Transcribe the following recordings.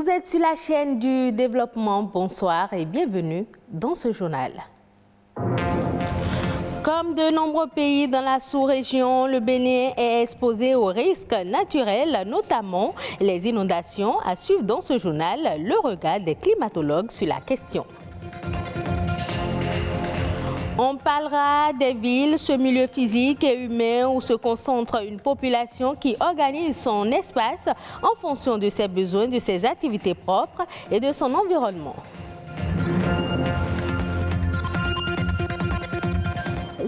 Vous êtes sur la chaîne du développement. Bonsoir et bienvenue dans ce journal. Comme de nombreux pays dans la sous-région, le Bénin est exposé aux risques naturels, notamment les inondations. À suivre dans ce journal le regard des climatologues sur la question. On parlera des villes, ce milieu physique et humain où se concentre une population qui organise son espace en fonction de ses besoins, de ses activités propres et de son environnement.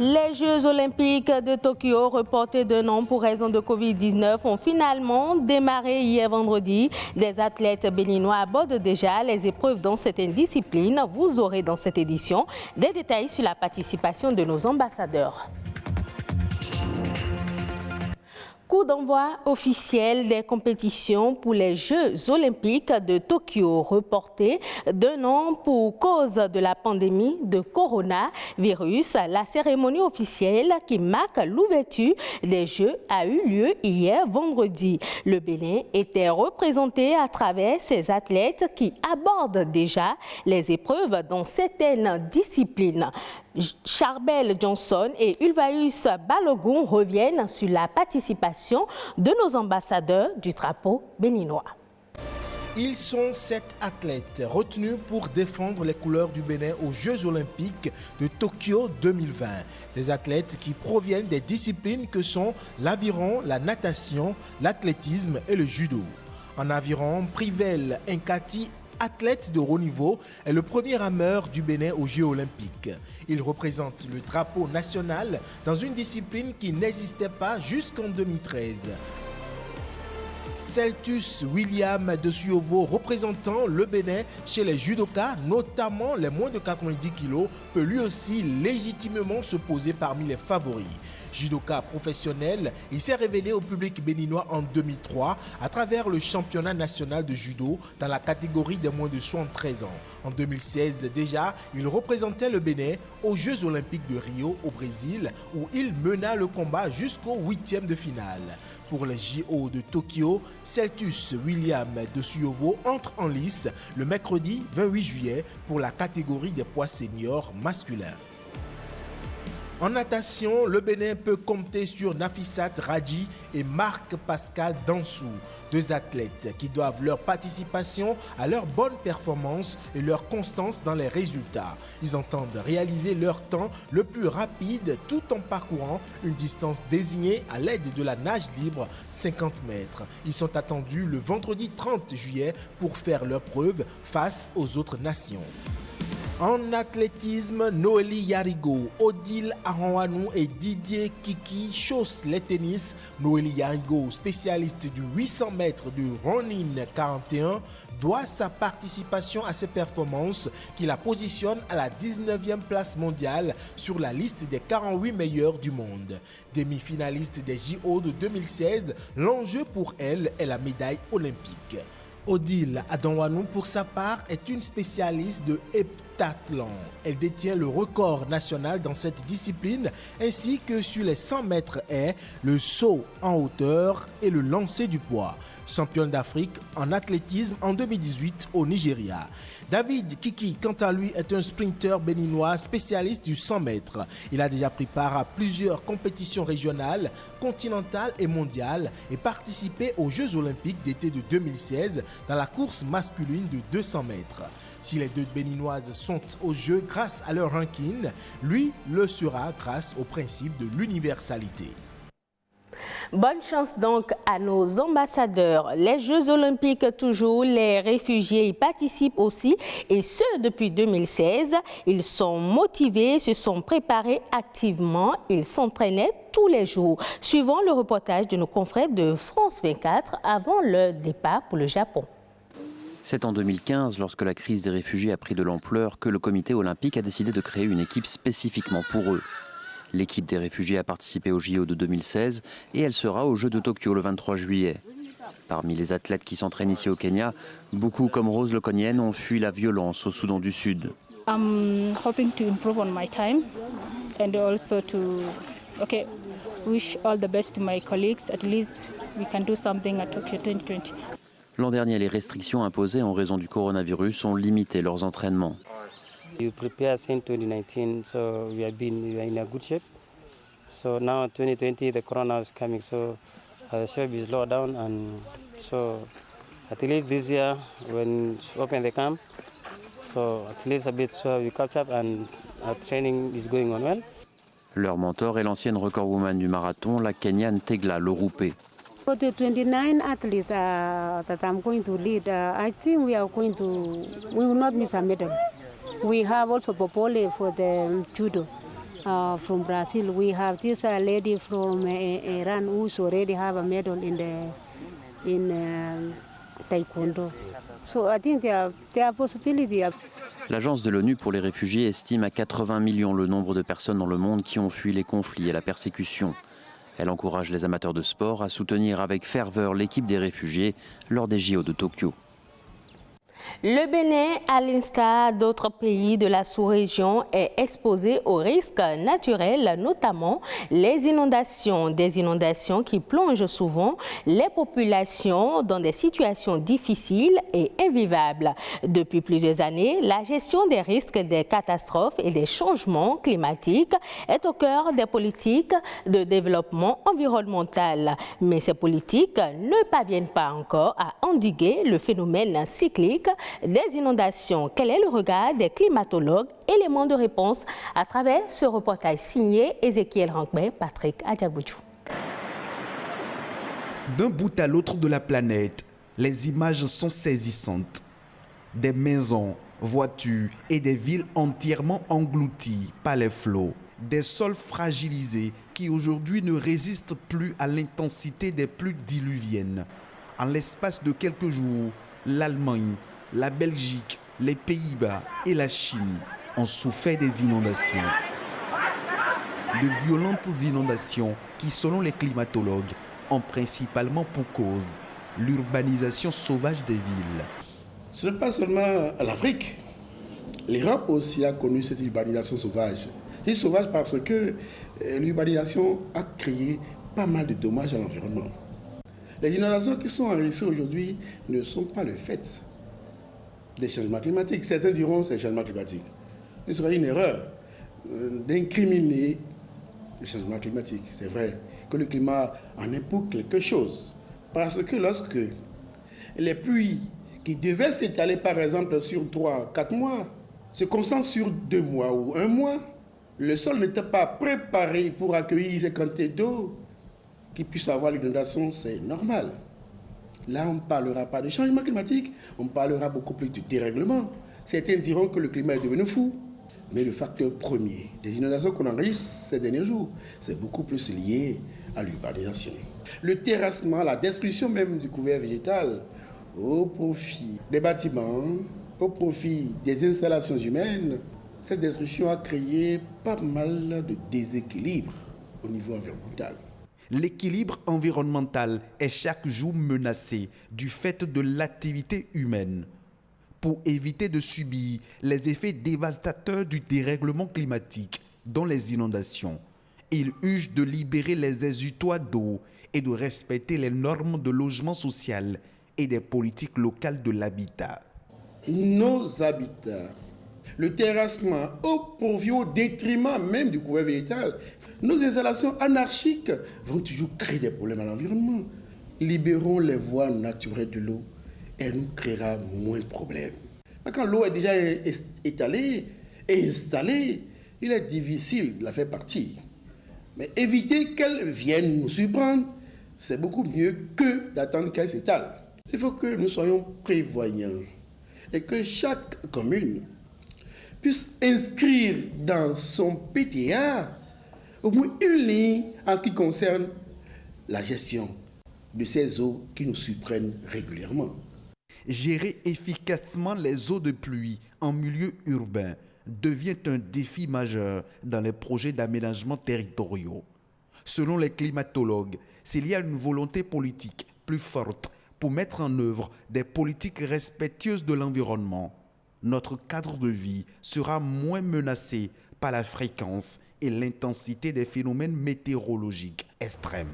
Les Jeux olympiques de Tokyo, reportés d'un an pour raison de Covid-19, ont finalement démarré hier vendredi. Des athlètes béninois abordent déjà les épreuves dans certaines disciplines. Vous aurez dans cette édition des détails sur la participation de nos ambassadeurs. Coup d'envoi officiel des compétitions pour les Jeux olympiques de Tokyo, reportés d'un an pour cause de la pandémie de coronavirus. La cérémonie officielle qui marque l'ouverture des Jeux a eu lieu hier vendredi. Le Bénin était représenté à travers ses athlètes qui abordent déjà les épreuves dans certaines disciplines. Charbel Johnson et Ulvaeus Balogun reviennent sur la participation de nos ambassadeurs du drapeau béninois. Ils sont 7 athlètes retenus pour défendre les couleurs du Bénin aux Jeux olympiques de Tokyo 2020. Des athlètes qui proviennent des disciplines que sont l'aviron, la natation, l'athlétisme et le judo. En aviron, Privel Nkati, athlète de haut niveau, est le premier rameur du Bénin aux Jeux olympiques. Il représente le drapeau national dans une discipline qui n'existait pas jusqu'en 2013. Celtus William de Suovo, représentant le Bénin chez les judokas, notamment les moins de 90 kg, peut lui aussi légitimement se poser parmi les favoris. Judoka professionnel, il s'est révélé au public béninois en 2003 à travers le championnat national de judo dans la catégorie des moins de 73 ans. En 2016 déjà, il représentait le Bénin aux Jeux olympiques de Rio au Brésil où il mena le combat jusqu'au 8e de finale. Pour les JO de Tokyo, Celtus William de Suovo entre en lice le mercredi 28 juillet pour la catégorie des poids seniors masculins. En natation, le Bénin peut compter sur Nafissat Radji et Marc-Pascal Dansou, 2 athlètes qui doivent leur participation à leur bonne performance et leur constance dans les résultats. Ils entendent réaliser leur temps le plus rapide tout en parcourant une distance désignée à l'aide de la nage libre 50 mètres. Ils sont attendus le vendredi 30 juillet pour faire leur preuve face aux autres nations. En athlétisme, Noélie Yarigo, Odile Aranwanou et Didier Kiki chaussent les tennis. Noélie Yarigo, spécialiste du 800 mètres du Ronin 41, doit sa participation à ces performances qui la positionnent à la 19e place mondiale sur la liste des 48 meilleurs du monde. Demi-finaliste des JO de 2016, l'enjeu pour elle est la médaille olympique. Odile Adanwanou, pour sa part, est une spécialiste de heptathlon. Elle détient le record national dans cette discipline, ainsi que sur les 100 mètres haies, le saut en hauteur et le lancer du poids. Championne d'Afrique en athlétisme en 2018 au Nigeria. David Kiki, quant à lui, est un sprinter béninois spécialiste du 100 mètres. Il a déjà pris part à plusieurs compétitions régionales, continentales et mondiales et participé aux Jeux olympiques d'été de 2016 dans la course masculine de 200 mètres. Si les 2 béninoises sont aux Jeux grâce à leur ranking, lui le sera grâce au principe de l'universalité. Bonne chance donc à nos ambassadeurs. Les Jeux olympiques toujours, les réfugiés y participent aussi et ce depuis 2016. Ils sont motivés, se sont préparés activement, ils s'entraînaient tous les jours. Suivant le reportage de nos confrères de France 24 avant le départ pour le Japon. C'est en 2015, lorsque la crise des réfugiés a pris de l'ampleur, que le comité olympique a décidé de créer une équipe spécifiquement pour eux. L'équipe des réfugiés a participé au JO de 2016 et elle sera aux Jeux de Tokyo le 23 juillet. Parmi les athlètes qui s'entraînent ici au Kenya, beaucoup comme Rose Lekonienne ont fui la violence au Soudan du Sud. I'm hoping to improve on my time and also to wish all the best to my colleagues. At least we can do something at Tokyo 2020. L'an dernier, les restrictions imposées en raison du coronavirus ont limité leurs entraînements. We prepared since 2019, so we are in a good shape. So now 2020, the corona is coming, so the shape is low down, and so at least this year when we open the camp, so at least a bit so we catch up and our training is going on well. Leur mentor est l'ancienne recordwoman du marathon, la Kenyane Tegla Lorupé. For the 29 athletes that I'm going to lead, I think we will not miss a medal. We have also Popole for the judo from Brazil. We have this lady from Iran who's already have a medal in taekwondo. So I think there are possibilities. L'Agence de l'ONU pour les réfugiés estime à 80 millions le nombre de personnes dans le monde qui ont fui les conflits et la persécution. Elle encourage les amateurs de sport à soutenir avec ferveur l'équipe des réfugiés lors des JO de Tokyo. Le Bénin, à l'instar d'autres pays de la sous-région, est exposé aux risques naturels, notamment les inondations. Des inondations qui plongent souvent les populations dans des situations difficiles et invivables. Depuis plusieurs années, la gestion des risques des catastrophes et des changements climatiques est au cœur des politiques de développement environnemental. Mais ces politiques ne parviennent pas encore à endiguer le phénomène cyclique des inondations. Quel est le regard des climatologues? Éléments de réponse à travers ce reportage signé Ézéchiel Rankbé, Patrick Adjaboudjou. D'un bout à l'autre de la planète, les images sont saisissantes. Des maisons, voitures et des villes entièrement englouties par les flots. Des sols fragilisés qui aujourd'hui ne résistent plus à l'intensité des pluies diluviennes. En l'espace de quelques jours, l'Allemagne, la Belgique, les Pays-Bas et la Chine ont souffert des inondations. De violentes inondations qui, selon les climatologues, ont principalement pour cause l'urbanisation sauvage des villes. Ce n'est pas seulement l'Afrique. L'Europe aussi a connu cette urbanisation sauvage. Et sauvage parce que l'urbanisation a créé pas mal de dommages à l'environnement. Les inondations qui sont enregistrées aujourd'hui ne sont pas le fait des changements climatiques. Certains diront que c'est le changement climatique. Ce serait une erreur d'incriminer le changement climatique. C'est vrai que le climat en est pour quelque chose. Parce que lorsque les pluies qui devaient s'étaler par exemple sur 3-4 mois se concentrent sur 2 mois ou 1 mois, le sol n'était pas préparé pour accueillir ces quantités d'eau qui puissent avoir l'inondation, c'est normal. Là, on ne parlera pas de changement climatique, on parlera beaucoup plus de dérèglement. Certains diront que le climat est devenu fou. Mais le facteur premier des inondations qu'on enregistre ces derniers jours, c'est beaucoup plus lié à l'urbanisation. Le terrassement, la destruction même du couvert végétal au profit des bâtiments, au profit des installations humaines, cette destruction a créé pas mal de déséquilibres au niveau environnemental. L'équilibre environnemental est chaque jour menacé du fait de l'activité humaine. Pour éviter de subir les effets dévastateurs du dérèglement climatique, dont les inondations, il urge de libérer les exutoires d'eau et de respecter les normes de logement social et des politiques locales de l'habitat. Nos habitats, le terrassement au profit, au détriment même du couvert végétal, nos installations anarchiques vont toujours créer des problèmes à l'environnement. Libérons les voies naturelles de l'eau, elle nous créera moins de problèmes. Mais quand l'eau est déjà étalée et installée, il est difficile de la faire partir. Mais éviter qu'elle vienne nous surprendre, c'est beaucoup mieux que d'attendre qu'elle s'étale. Il faut que nous soyons prévoyants et que chaque commune puisse inscrire dans son PTA au moins une ligne en ce qui concerne la gestion de ces eaux qui nous surprennent régulièrement. Gérer efficacement les eaux de pluie en milieu urbain devient un défi majeur dans les projets d'aménagement territoriaux. Selon les climatologues, s'il y a une volonté politique plus forte pour mettre en œuvre des politiques respectueuses de l'environnement, notre cadre de vie sera moins menacé par la fréquence et l'intensité des phénomènes météorologiques extrêmes.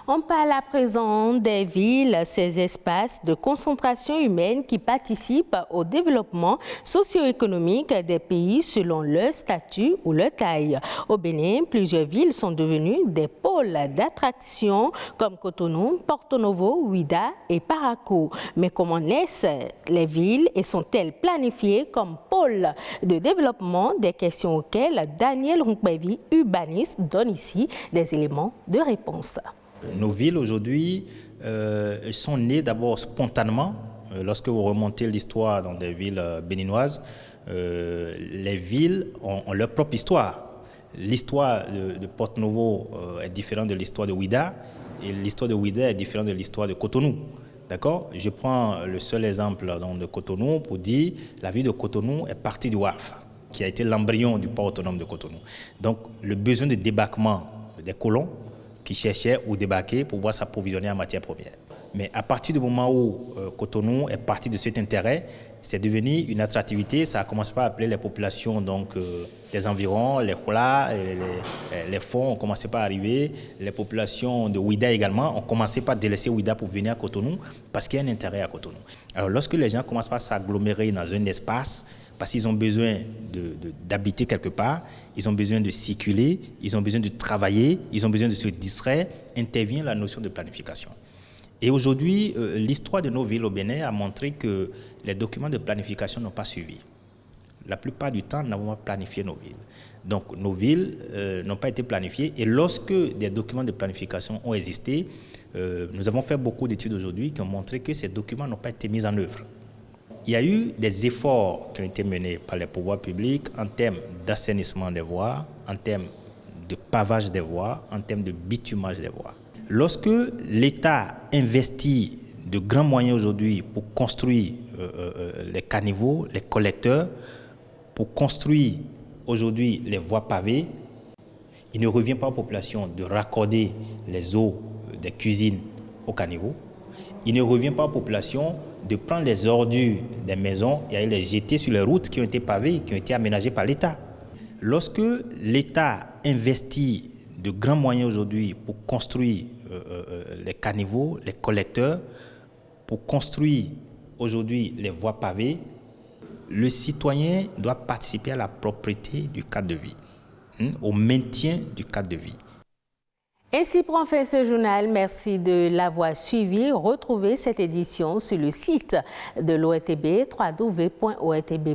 On parle à présent des villes, ces espaces de concentration humaine qui participent au développement socio-économique des pays selon leur statut ou leur taille. Au Bénin, plusieurs villes sont devenues des pôles d'attraction comme Cotonou, Porto Novo, Ouidah et Parakou. Mais comment naissent les villes et sont-elles planifiées comme pôles de développement? Des questions auxquelles Daniel Runkbevi, urbaniste, donne ici des éléments de réponse. Nos villes aujourd'hui sont nées d'abord spontanément. Lorsque vous remontez l'histoire dans des villes béninoises, les villes ont leur propre histoire. L'histoire de Porto Novo est différente de l'histoire de Ouidah et l'histoire de Ouidah est différente de l'histoire de Cotonou. D'accord? Je prends le seul exemple de Cotonou pour dire la ville de Cotonou est partie du WAF, qui a été l'embryon du port autonome de Cotonou. Donc le besoin de débarquement des colons qui cherchaient où débarquer pour pouvoir s'approvisionner en matières premières. Mais à partir du moment où Cotonou est parti de cet intérêt, c'est devenu une attractivité. Ça a commencé par appeler les populations des environs, les Hola, les fonds ont commencé par arriver. Les populations de Ouidah également ont commencé par délaisser Ouidah pour venir à Cotonou parce qu'il y a un intérêt à Cotonou. Alors lorsque les gens commencent par s'agglomérer dans un espace, parce qu'ils ont besoin d'habiter quelque part, ils ont besoin de circuler, ils ont besoin de travailler, ils ont besoin de se distraire, intervient la notion de planification. Et aujourd'hui, l'histoire de nos villes au Bénin a montré que les documents de planification n'ont pas suivi. La plupart du temps, nous n'avons pas planifié nos villes. Donc nos villes n'ont pas été planifiées et lorsque des documents de planification ont existé, nous avons fait beaucoup d'études aujourd'hui qui ont montré que ces documents n'ont pas été mis en œuvre. Il y a eu des efforts qui ont été menés par les pouvoirs publics en termes d'assainissement des voies, en termes de pavage des voies, en termes de bitumage des voies. Lorsque l'État investit de grands moyens aujourd'hui pour construire les caniveaux, les collecteurs, pour construire aujourd'hui les voies pavées, il ne revient pas aux populations de raccorder les eaux des cuisines aux caniveaux. Il ne revient pas aux populations de prendre les ordures des maisons et aller les jeter sur les routes qui ont été pavées, qui ont été aménagées par l'État. Lorsque l'État investit de grands moyens aujourd'hui pour construire les caniveaux, les collecteurs, pour construire aujourd'hui les voies pavées, le citoyen doit participer à la propriété du cadre de vie, au maintien du cadre de vie. Ainsi prend fin ce journal. Merci de l'avoir suivi. Retrouvez cette édition sur le site de l'ORTB, www.ortb.bj.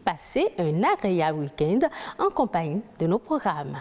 Passez un agréable week-end en compagnie de nos programmes.